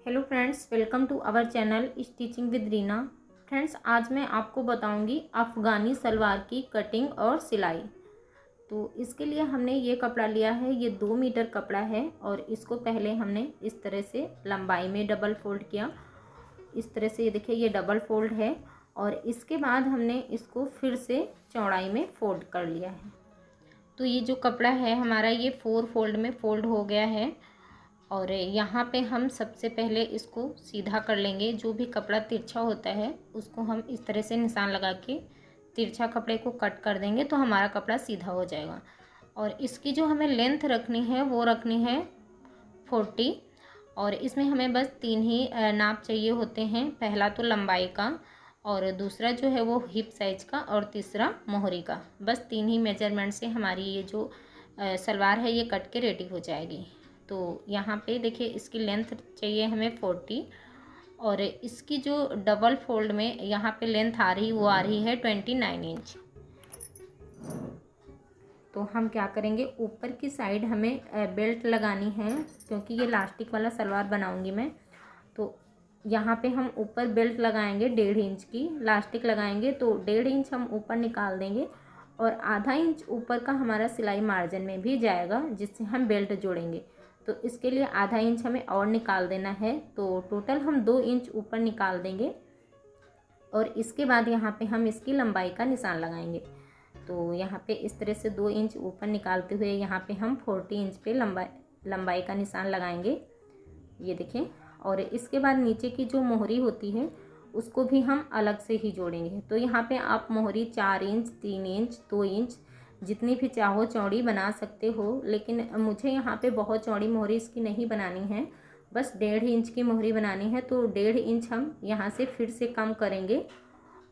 Hello friends, welcome to our channel stitching with Reena. Friends, आज मैं आपको बताऊंगी अफ़गानी सलवार की कटिंग और सिलाई। तो इसके लिए हमने ये कपड़ा लिया है, ये 2 मीटर कपड़ा है और इसको पहले हमने इस तरह से लंबाई में डबल फोल्ड किया। इस तरह से ये देखिए, ये डबल फोल्ड है और इसके बाद हमने इसको फिर से चौड़ाई में फोल्ड कर लिया है। तो ये जो कपड़ा है हमारा, ये 4 फोल्ड में फोल्ड हो गया है और यहाँ पे हम सबसे पहले इसको सीधा कर लेंगे। जो भी कपड़ा तिरछा होता है उसको हम इस तरह से निशान लगा के तिरछा कपड़े को कट कर देंगे तो हमारा कपड़ा सीधा हो जाएगा। और इसकी जो हमें लेंथ रखनी है वो रखनी है 40। और इसमें हमें बस 3 ही नाप चाहिए होते हैं। पहला तो लंबाई का, और दूसरा जो है वो हिप साइज का, और तीसरा मोहरी का। बस 3 ही मेजरमेंट से हमारी ये जो सलवार है ये कट के रेडी हो जाएगी। तो यहाँ पे देखिए, इसकी लेंथ चाहिए हमें 40 और इसकी जो डबल फोल्ड में यहाँ पे लेंथ आ रही वो आ रही है 29 इंच। तो हम क्या करेंगे, ऊपर की साइड हमें बेल्ट लगानी है क्योंकि ये लास्टिक वाला सलवार बनाऊंगी मैं। तो यहाँ पे हम ऊपर बेल्ट लगाएंगे, 1.5 इंच की लास्टिक लगाएंगे। तो 1.5 इंच हम ऊपर निकाल देंगे और आधा इंच ऊपर का हमारा सिलाई मार्जिन में भी जाएगा जिससे हम बेल्ट जोड़ेंगे। तो इसके लिए आधा इंच हमें और निकाल देना है। तो टोटल हम 2 इंच ऊपर निकाल देंगे और इसके बाद यहाँ पे हम इसकी लंबाई का निशान लगाएंगे। तो यहाँ पे इस तरह से 2 इंच ऊपर निकालते हुए यहाँ पे हम 40 इंच पे लंबाई का निशान लगाएंगे, ये देखें। और इसके बाद नीचे की जो मोहरी होती है उसको भी हम अलग से ही जोड़ेंगे। तो यहाँ पे आप मोहरी 4 इंच, 3 इंच, 2 इंच जितनी भी चाहो चौड़ी बना सकते हो, लेकिन मुझे यहाँ पे बहुत चौड़ी मोहरी इसकी नहीं बनानी है, बस 1.5 इंच की मोहरी बनानी है। तो 1.5 इंच हम यहाँ से फिर से कम करेंगे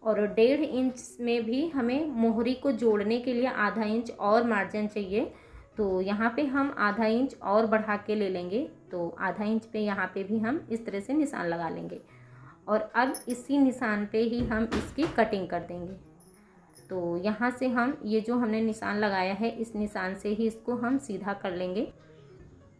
और 1.5 इंच में भी हमें मोहरी को जोड़ने के लिए आधा इंच और मार्जिन चाहिए। तो यहाँ पे हम आधा इंच और बढ़ा के ले लेंगे। तो आधा इंच पे यहाँ पे भी हम इस तरह से निशान लगा लेंगे और अब इसी निशान पे ही हम इसकी कटिंग कर देंगे। तो यहाँ से हम ये जो हमने निशान लगाया है इस निशान से ही इसको हम सीधा कर लेंगे।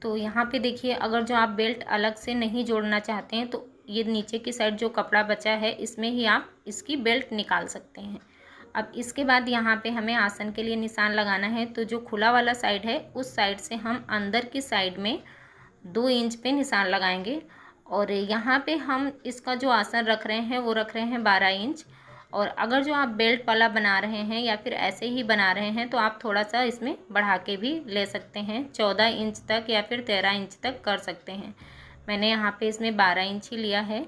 तो यहाँ पे देखिए, अगर जो आप बेल्ट अलग से नहीं जोड़ना चाहते हैं तो ये नीचे की साइड जो कपड़ा बचा है इसमें ही आप इसकी बेल्ट निकाल सकते हैं। अब इसके बाद यहाँ पे हमें आसन के लिए निशान लगाना है। तो जो खुला वाला साइड है उस साइड से हम अंदर की साइड में 2 इंच पे निशान लगाएंगे और यहाँ पे हम इसका जो आसन रख रहे हैं वो रख रहे हैं 12 इंच। और अगर जो आप बेल्ट वाला बना रहे हैं या फिर ऐसे ही बना रहे हैं तो आप थोड़ा सा इसमें बढ़ा के भी ले सकते हैं, 14 इंच तक या फिर 13 इंच तक कर सकते हैं। मैंने यहाँ पे इसमें 12 इंच ही लिया है।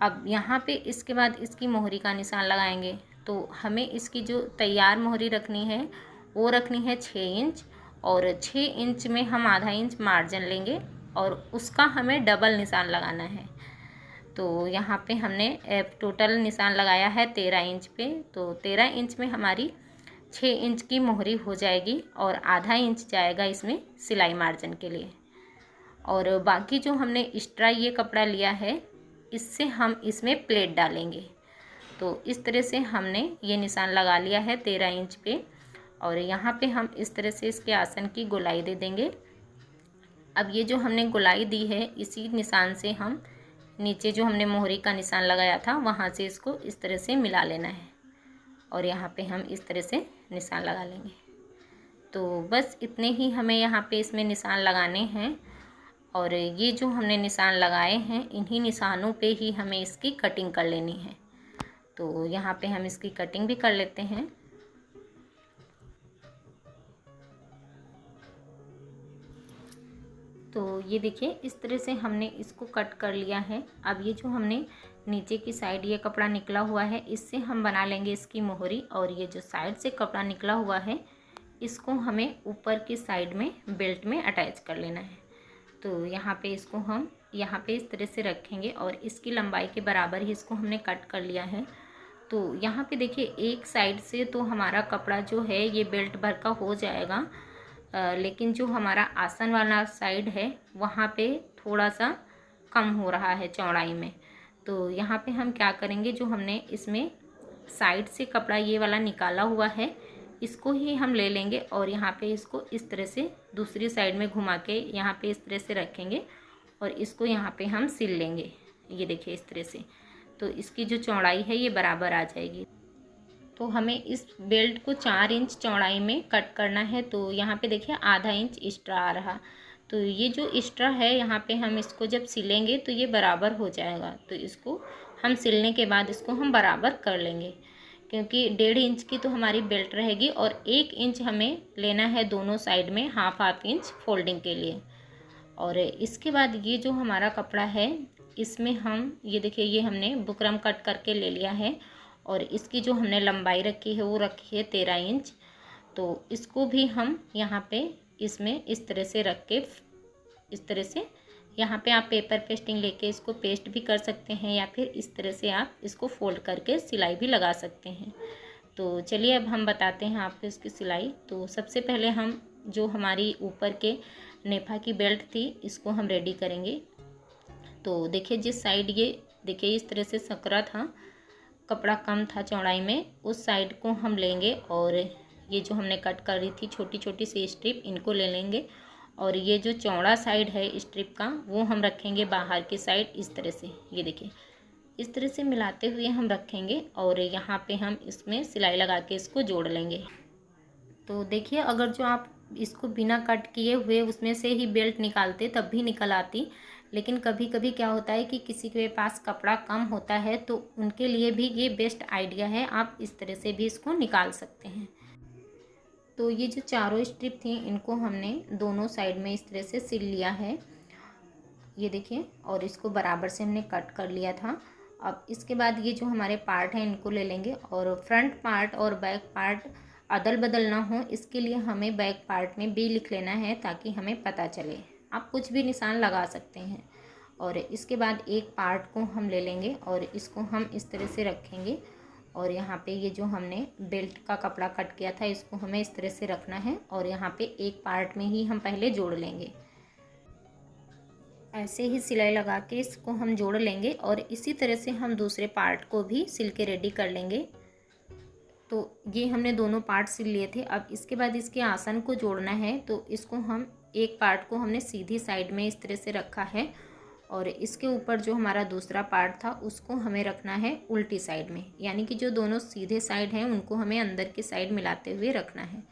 अब यहाँ पे इसके बाद इसकी मोहरी का निशान लगाएंगे। तो हमें इसकी जो तैयार मोहरी रखनी है वो रखनी है 6 इंच और 6 इंच में हम आधा इंच मार्जिन लेंगे और उसका हमें डबल निशान लगाना है। तो यहाँ पे हमने टोटल निशान लगाया है 13 इंच पे। तो 13 इंच में हमारी 6 इंच की मोहरी हो जाएगी और आधा इंच जाएगा इसमें सिलाई मार्जिन के लिए। और बाकी जो हमने एक्स्ट्रा ये कपड़ा लिया है इससे हम इसमें प्लेट डालेंगे। तो इस तरह से हमने ये निशान लगा लिया है 13 इंच पे और यहाँ पे हम इस तरह से इसके आसन की गोलाई दे देंगे। अब ये जो हमने गोलाई दी है इसी निशान से हम नीचे जो हमने मोहरी का निशान लगाया था वहाँ से इसको इस तरह से मिला लेना है और यहाँ पे हम इस तरह से निशान लगा लेंगे। तो बस इतने ही हमें यहाँ पे इसमें निशान लगाने हैं और ये जो हमने निशान लगाए हैं इन्हीं निशानों पे ही हमें इसकी कटिंग कर लेनी है। तो यहाँ पे हम इसकी कटिंग भी कर लेते हैं। तो ये देखिए, इस तरह से हमने इसको कट कर लिया है। अब ये जो हमने नीचे की साइड ये कपड़ा निकला हुआ है इससे हम बना लेंगे इसकी मोहरी और ये जो साइड से कपड़ा निकला हुआ है इसको हमें ऊपर की साइड में बेल्ट में अटैच कर लेना है। तो यहाँ पे इसको हम यहाँ पे इस तरह से रखेंगे और इसकी लंबाई के बराबर ही इसको हमने कट कर लिया है। तो यहाँ पे देखिए, एक साइड से तो हमारा कपड़ा जो है ये बेल्ट भर का हो जाएगा, लेकिन जो हमारा आसन वाला साइड है वहाँ पे थोड़ा सा कम हो रहा है चौड़ाई में। तो यहाँ पे हम क्या करेंगे, जो हमने इसमें साइड से कपड़ा ये वाला निकाला हुआ है इसको ही हम ले लेंगे और यहाँ पे इसको इस तरह से दूसरी साइड में घुमा के यहाँ पे इस तरह से रखेंगे और इसको यहाँ पे हम सिल लेंगे। ये देखिए इस तरह से, तो इसकी जो चौड़ाई है ये बराबर आ जाएगी। तो हमें इस बेल्ट को 4 इंच चौड़ाई में कट करना है। तो यहाँ पे देखिए आधा इंच एक्स्ट्रा आ रहा, तो ये जो एक्स्ट्रा है यहाँ पे हम इसको जब सिलेंगे तो ये बराबर हो जाएगा। तो इसको हम सिलने के बाद इसको हम बराबर कर लेंगे, क्योंकि 1.5 इंच की तो हमारी बेल्ट रहेगी और 1 इंच हमें लेना है दोनों साइड में, हाफ इंच फोल्डिंग के लिए। और इसके बाद ये जो हमारा कपड़ा है इसमें हम ये देखिए ये हमने बुकरम कट करके ले लिया है और इसकी जो हमने लंबाई रखी है वो रखी है 13 इंच। तो इसको भी हम यहाँ पे इसमें इस तरह से रख के, इस तरह से यहाँ पे आप पेपर पेस्टिंग लेके इसको पेस्ट भी कर सकते हैं या फिर इस तरह से आप इसको फोल्ड करके सिलाई भी लगा सकते हैं। तो चलिए अब हम बताते हैं आपको इसकी सिलाई। तो सबसे पहले हम जो हमारी ऊपर के नेफा की बेल्ट थी इसको हम रेडी करेंगे। तो देखिए जिस साइड ये देखिए इस तरह से सकरा था, कपड़ा कम था चौड़ाई में, उस साइड को हम लेंगे और ये जो हमने कट करी थी छोटी छोटी सी स्ट्रिप इनको ले लेंगे और ये जो चौड़ा साइड है स्ट्रिप का वो हम रखेंगे बाहर की साइड इस तरह से। ये देखिए इस तरह से मिलाते हुए हम रखेंगे और यहाँ पे हम इसमें सिलाई लगा के इसको जोड़ लेंगे। तो देखिए अगर जो आप इसको बिना कट किए हुए उसमें से ही बेल्ट निकालते तब भी निकल आती, लेकिन कभी कभी क्या होता है कि किसी के पास कपड़ा कम होता है तो उनके लिए भी ये बेस्ट आइडिया है, आप इस तरह से भी इसको निकाल सकते हैं। तो ये जो चारों स्ट्रिप थी इनको हमने दोनों साइड में इस तरह से सिल लिया है, ये देखिए, और इसको बराबर से हमने कट कर लिया था। अब इसके बाद ये जो हमारे पार्ट हैं इनको ले लेंगे और फ्रंट पार्ट और बैक पार्ट अदल बदल ना हो इसके लिए हमें बैक पार्ट में बी लिख लेना है ताकि हमें पता चले। आप कुछ भी निशान लगा सकते हैं। और इसके बाद एक पार्ट को हम ले लेंगे और इसको हम इस तरह से रखेंगे और यहाँ पे ये जो हमने बेल्ट का कपड़ा कट किया था इसको हमें इस तरह से रखना है और यहाँ पे एक पार्ट में ही हम पहले जोड़ लेंगे। ऐसे ही सिलाई लगा के इसको हम जोड़ लेंगे और इसी तरह से हम दूसरे पार्ट को भी सिल के रेडी कर लेंगे। तो ये हमने दोनों पार्ट सिल लिए थे। अब इसके बाद इसके आसन को जोड़ना है, तो इसको हम एक पार्ट को हमने सीधी साइड में इस तरह से रखा है और इसके ऊपर जो हमारा दूसरा पार्ट था उसको हमें रखना है उल्टी साइड में, यानी कि जो दोनों सीधे साइड हैं उनको हमें अंदर की साइड मिलाते हुए रखना है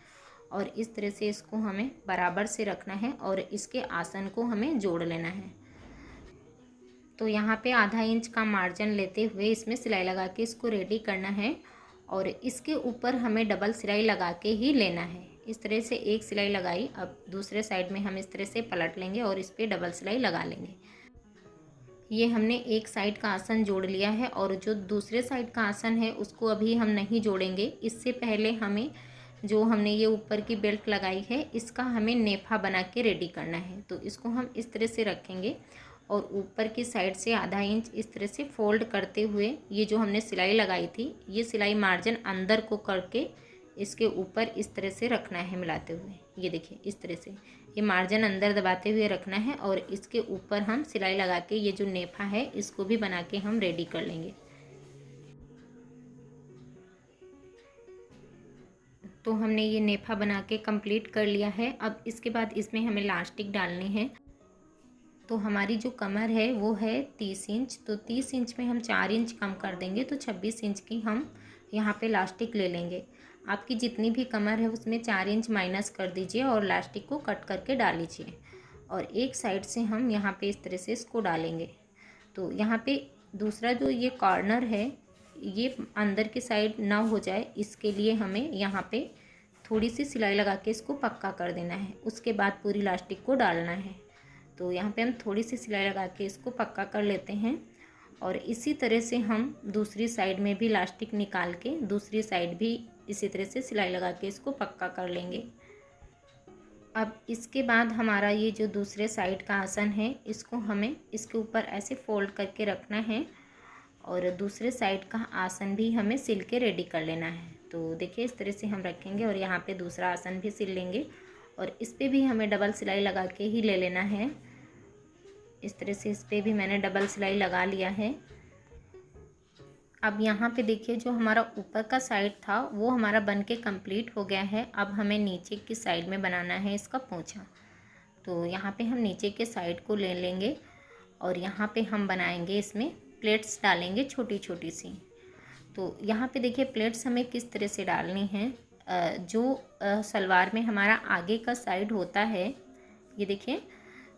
और इस तरह से इसको हमें बराबर से रखना है और इसके आसन को हमें जोड़ लेना है। तो यहाँ पे आधा इंच का मार्जिन लेते हुए इसमें सिलाई लगा के इसको रेडी करना है और इसके ऊपर हमें डबल सिलाई लगा के ही लेना है। इस तरह से एक सिलाई लगाई, अब दूसरे साइड में हम इस तरह से पलट लेंगे और इस पर डबल सिलाई लगा लेंगे। ये हमने एक साइड का आसन जोड़ लिया है और जो दूसरे साइड का आसन है उसको अभी हम नहीं जोड़ेंगे। इससे पहले हमें जो हमने ये ऊपर की बेल्ट लगाई है इसका हमें नेफा बना के रेडी करना है। तो इसको हम इस तरह से रखेंगे और ऊपर की साइड से आधा इंच इस तरह से फोल्ड करते हुए ये जो हमने सिलाई लगाई थी ये सिलाई मार्जिन अंदर को करके इसके ऊपर इस तरह से रखना है मिलाते हुए। ये देखिए इस तरह से ये मार्जिन अंदर दबाते हुए रखना है और इसके ऊपर हम सिलाई लगा के ये जो नेफा है इसको भी बना के हम रेडी कर लेंगे। तो हमने ये नेफा बना के कंप्लीट कर लिया है। अब इसके बाद इसमें हमें इलास्टिक डालनी है। तो हमारी जो कमर है वो है 30 इंच, तो 30 इंच में हम 4 इंच कम कर देंगे तो 26 इंच की हम यहाँ पे इलास्टिक ले लेंगे। आपकी जितनी भी कमर है उसमें 4 इंच माइनस कर दीजिए और इलास्टिक को कट करके डाल लीजिए और एक साइड से हम यहाँ पे इस तरह से इसको डालेंगे। तो यहाँ पे दूसरा जो ये कॉर्नर है ये अंदर की साइड ना हो जाए इसके लिए हमें यहाँ पे थोड़ी सी सिलाई लगा के इसको पक्का कर देना है, उसके बाद पूरी इलास्टिक को डालना है। तो यहाँ पे हम थोड़ी सी सिलाई लगा के इसको पक्का कर लेते हैं और इसी तरह से हम दूसरी साइड में भी इलास्टिक निकाल के दूसरी साइड भी इसी तरह से सिलाई लगा के इसको पक्का कर लेंगे। अब इसके बाद हमारा ये जो दूसरे साइड का आसन है इसको हमें इसके ऊपर ऐसे फोल्ड करके रखना है और दूसरे साइड का आसन भी हमें सिल के रेडी कर लेना है। तो देखिए इस तरह से हम रखेंगे और यहाँ पे दूसरा आसन भी सिल लेंगे और इस पर भी हमें डबल सिलाई लगा के ही ले लेना है। इस तरह से इस पर भी मैंने डबल सिलाई लगा लिया है। अब यहाँ पे देखिए जो हमारा ऊपर का साइड था वो हमारा बन के कंप्लीट हो गया है। अब हमें नीचे की साइड में बनाना है इसका पोंछा। तो यहाँ पे हम नीचे के साइड को ले लेंगे और यहाँ पे हम बनाएंगे, इसमें प्लेट्स डालेंगे छोटी छोटी सी। तो यहाँ पे देखिए प्लेट्स हमें किस तरह से डालनी है। जो सलवार में हमारा आगे का साइड होता है, ये देखिए,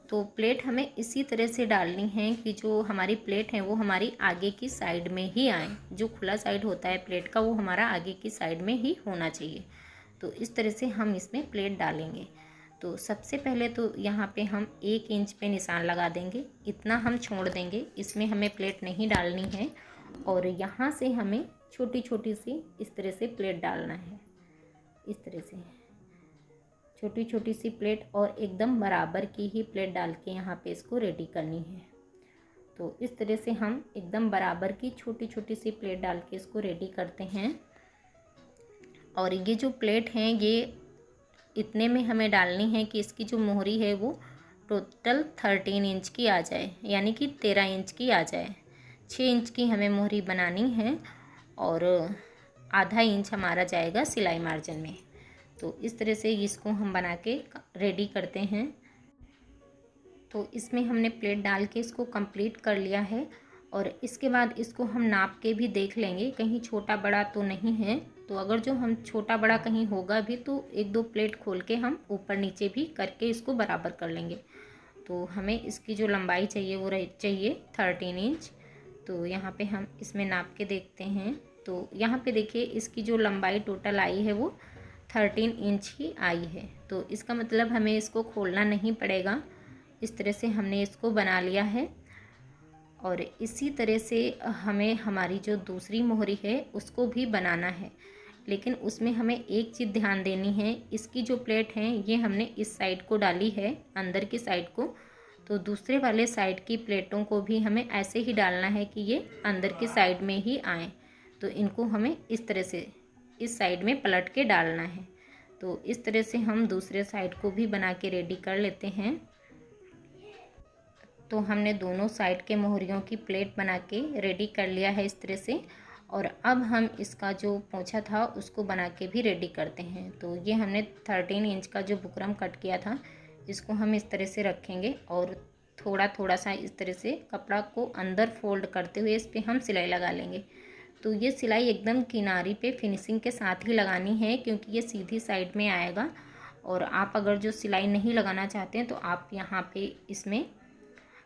तो प्लेट हमें इसी तरह से डालनी है कि जो हमारी प्लेट है वो हमारी आगे की साइड में ही आए। जो खुला साइड होता है प्लेट का वो हमारा आगे की साइड में ही होना चाहिए। तो इस तरह से हम इसमें प्लेट डालेंगे। तो सबसे पहले तो यहाँ पे हम 1 इंच पे निशान लगा देंगे, इतना हम छोड़ देंगे, इसमें हमें प्लेट नहीं डालनी है। और यहाँ से हमें छोटी छोटी सी इस तरह से प्लेट डालना है, इस तरह से छोटी छोटी सी प्लेट, और एकदम बराबर की ही प्लेट डाल के यहाँ पे इसको रेडी करनी है। तो इस तरह से हम एकदम बराबर की छोटी छोटी सी प्लेट डाल के इसको रेडी करते हैं। और ये जो प्लेट हैं ये इतने में हमें डालनी है कि इसकी जो मोहरी है वो टोटल 13 इंच की आ जाए, यानी कि 13 इंच की आ जाए। 6 इंच की हमें मोहरी बनानी है और आधा इंच हमारा जाएगा सिलाई मार्जिन में। तो इस तरह से इसको हम बना के रेडी करते हैं। तो इसमें हमने प्लेट डाल के इसको कंप्लीट कर लिया है। और इसके बाद इसको हम नाप के भी देख लेंगे कहीं छोटा बड़ा तो नहीं है। तो अगर जो हम छोटा बड़ा कहीं होगा भी तो 1-2 प्लेट खोल के हम ऊपर नीचे भी करके इसको बराबर कर लेंगे। तो हमें इसकी जो लंबाई चाहिए वो चाहिए 13 इंच। तो यहाँ पे हम इसमें नाप के देखते हैं। तो यहाँ पे देखिए इसकी जो लंबाई टोटल आई है वो 13 इंच ही आई है। तो इसका मतलब हमें इसको खोलना नहीं पड़ेगा, इस तरह से हमने इसको बना लिया है। और इसी तरह से हमें हमारी जो दूसरी मोहरी है उसको भी बनाना है, लेकिन उसमें हमें एक चीज़ ध्यान देनी है। इसकी जो प्लेट है ये हमने इस साइड को डाली है, अंदर की साइड को, तो दूसरे वाले साइड की प्लेटों को भी हमें ऐसे ही डालना है कि ये अंदर की साइड में ही आए। तो इनको हमें इस तरह से इस साइड में पलट के डालना है। तो इस तरह से हम दूसरे साइड को भी बना के रेडी कर लेते हैं। तो हमने दोनों साइड के मोहरियों की प्लेट बना के रेडी कर लिया है इस तरह से। और अब हम इसका जो पोंछा था उसको बना के भी रेडी करते हैं। तो ये हमने 13 इंच का जो बुकरम कट किया था इसको हम इस तरह से रखेंगे और थोड़ा थोड़ा सा इस तरह से कपड़ा को अंदर फोल्ड करते हुए इस पर हम सिलाई लगा लेंगे। तो ये सिलाई एकदम किनारी पे फिनिशिंग के साथ ही लगानी है, क्योंकि ये सीधी साइड में आएगा। और आप अगर जो सिलाई नहीं लगाना चाहते हैं तो आप यहाँ पे इसमें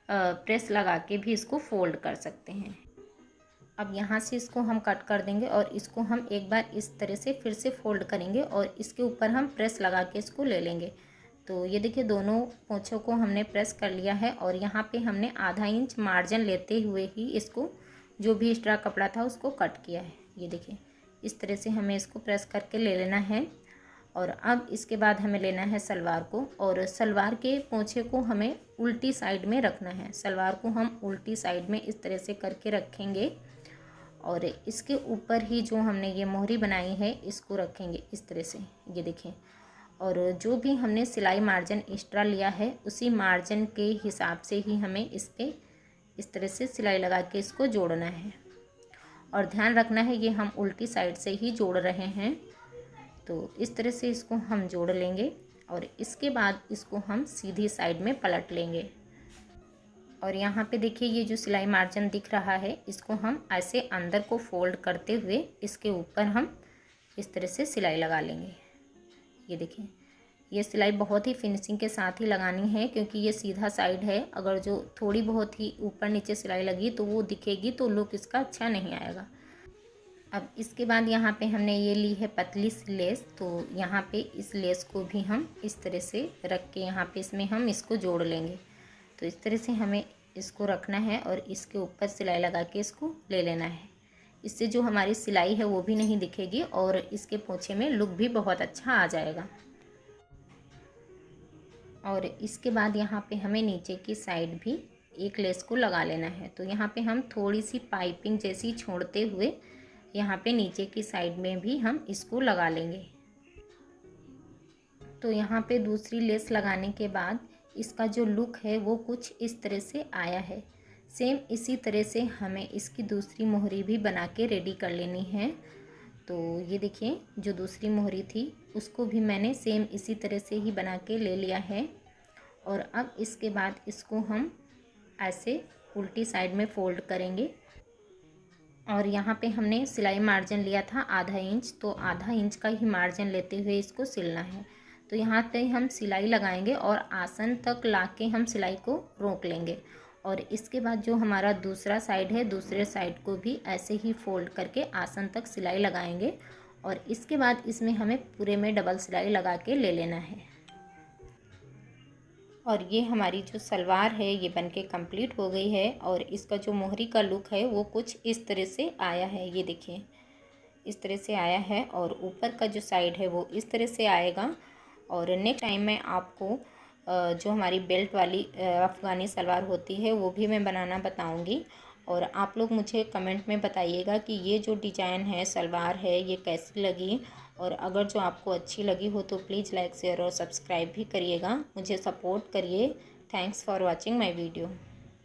प्रेस लगा के भी इसको फोल्ड कर सकते हैं। अब यहाँ से इसको हम कट कर देंगे और इसको हम एक बार इस तरह से फिर से फोल्ड करेंगे और इसके ऊपर हम प्रेस लगा के इसको ले लेंगे। तो ये देखिए दोनों पोंछों को हमने प्रेस कर लिया है और यहाँ पे हमने आधा इंच मार्जिन लेते हुए ही इसको जो भी एक्स्ट्रा कपड़ा था उसको कट किया है। ये देखिए इस तरह से हमें इसको प्रेस करके ले लेना है। और अब इसके बाद हमें लेना है सलवार को, और सलवार के पोंछे को हमें उल्टी साइड में रखना है। सलवार को हम उल्टी साइड में इस तरह से करके रखेंगे और इसके ऊपर ही जो हमने ये मोहरी बनाई है इसको रखेंगे इस तरह से। ये देखें, और जो भी हमने सिलाई मार्जिन एक्स्ट्रा लिया है उसी मार्जिन के हिसाब से ही हमें इस पर इस तरह से सिलाई लगा के इसको जोड़ना है। और ध्यान रखना है ये हम उल्टी साइड से ही जोड़ रहे हैं। तो इस तरह से इसको हम जोड़ लेंगे और इसके बाद इसको हम सीधी साइड में पलट लेंगे। और यहाँ पे देखिए ये जो सिलाई मार्जिन दिख रहा है इसको हम ऐसे अंदर को फोल्ड करते हुए इसके ऊपर हम इस तरह से सिलाई लगा लेंगे। ये देखिए ये सिलाई बहुत ही फिनिशिंग के साथ ही लगानी है, क्योंकि ये सीधा साइड है। अगर जो थोड़ी बहुत ही ऊपर नीचे सिलाई लगी तो वो दिखेगी तो लुक इसका अच्छा नहीं आएगा। अब इसके बाद यहाँ पे हमने ये ली है पतली सी लेस। तो यहाँ पे इस लेस को भी हम इस तरह से रख के यहाँ पे इसमें हम इसको जोड़ लेंगे। तो इस तरह से हमें इसको रखना है और इसके ऊपर सिलाई लगा के इसको ले लेना है। इससे जो हमारी सिलाई है वो भी नहीं दिखेगी और इसके पोंछे में लुक भी बहुत अच्छा आ जाएगा। और इसके बाद यहाँ पे हमें नीचे की साइड भी एक लेस को लगा लेना है। तो यहाँ पे हम थोड़ी सी पाइपिंग जैसी छोड़ते हुए यहाँ पे नीचे की साइड में भी हम इसको लगा लेंगे। तो यहाँ पे दूसरी लेस लगाने के बाद इसका जो लुक है वो कुछ इस तरह से आया है। सेम इसी तरह से हमें इसकी दूसरी मोहरी भी बना के रेडी कर लेनी है। तो ये देखिए जो दूसरी मोहरी थी उसको भी मैंने सेम इसी तरह से ही बना के ले लिया है। और अब इसके बाद इसको हम ऐसे उल्टी साइड में फोल्ड करेंगे। और यहाँ पे हमने सिलाई मार्जिन लिया था आधा इंच, तो आधा इंच का ही मार्जिन लेते हुए इसको सिलना है। तो यहाँ पे हम सिलाई लगाएंगे और आसन तक लाके हम सिलाई को रोक लेंगे। और इसके बाद जो हमारा दूसरा साइड है, दूसरे साइड को भी ऐसे ही फोल्ड करके आसन तक सिलाई लगाएंगे। और इसके बाद इसमें हमें पूरे में डबल सिलाई लगा के ले लेना है। और ये हमारी जो सलवार है ये बनके कंप्लीट हो गई है। और इसका जो मोहरी का लुक है वो कुछ इस तरह से आया है, ये देखिए इस तरह से आया है। और ऊपर का जो साइड है वो इस तरह से आएगा। और नेक्स्ट टाइम मैं आपको जो हमारी बेल्ट वाली अफ़गानी सलवार होती है वो भी मैं बनाना बताऊंगी। और आप लोग मुझे कमेंट में बताइएगा कि ये जो डिज़ाइन है सलवार है ये कैसी लगी। और अगर जो आपको अच्छी लगी हो तो प्लीज़ लाइक शेयर और सब्सक्राइब भी करिएगा, मुझे सपोर्ट करिए। Thanks for watching my video.